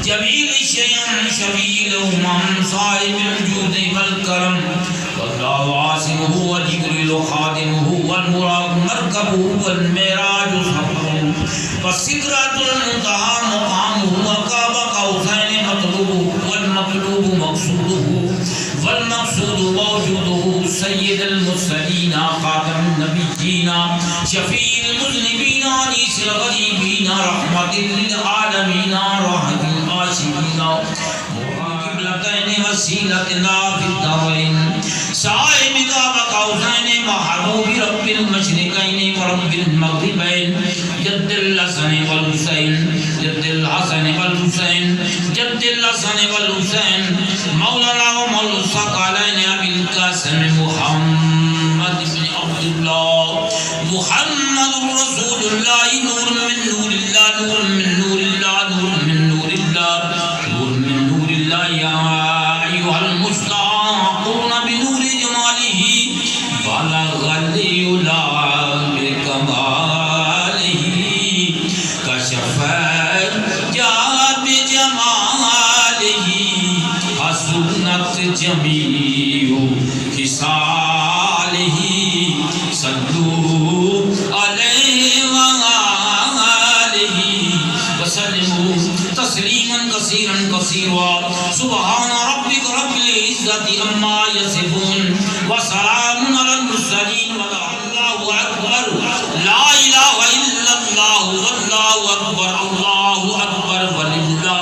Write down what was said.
जमील शयन शबील उमम साहिबुल जूद वल करम वल्लाहु आसिमुहु व जिब्रील खादिमुहु वल मुराद मरकबुहु वल मेराज सफरुहु व सिदरतुल मुंतहा मुकामुहु व काबा कौसैन मतलूबुहु वल मतलूबु मक़सूदुहु वल मक़सूदु मौजूदुहु सय्यिदुल मुरसलीन खातमुन नबिय्यीन शफीउल मुज़निबीन अनीसुल गरीबीन रहमतुल लिल आलमीन रहमतुल आशिकीन मुक़िबलतैन वसीलतना फिद दारैन साहिबिका व कौसैन महबूबी रब्बिल मशरिकैन व रब्बिल मग़रिबैन जद्दुल हसन वल हुसैन जद्दुल हसन वल हुसैन जद्दुल हसन वल हुसैन मौलाना व मौलुस सकलैन अबिल कासिम मुहम्मद इब्न अब्दुल्लाह मुहम्मदुर रसूलुल्लाह नूरुम मिन नूरिल्लाह नूरुम मिन नूरिल्लाह नूरुम मिन नूरिल्लाह नूरुम मिन नूरिल्लाह या अय्युहल मुस्ताक़ून बिनूरि जमालिही बलगल उला बिकमालिही कशफत जाब जमालिही हसनत जमीउ खिसालिही सल्लू अलैहि व आलिही वसल्लिमू तस्लीमन कसीरन कसीरा सुब्हान रब्बिक रब्बिल इज्जति अम्मा यसिफून व सलामुन अलल मुरसलीन वल्लाहु अकबर ला इलाहा इल्लल्लाहु वल्लाहु अकबर अल्लाहु अकबर वलिल्लाह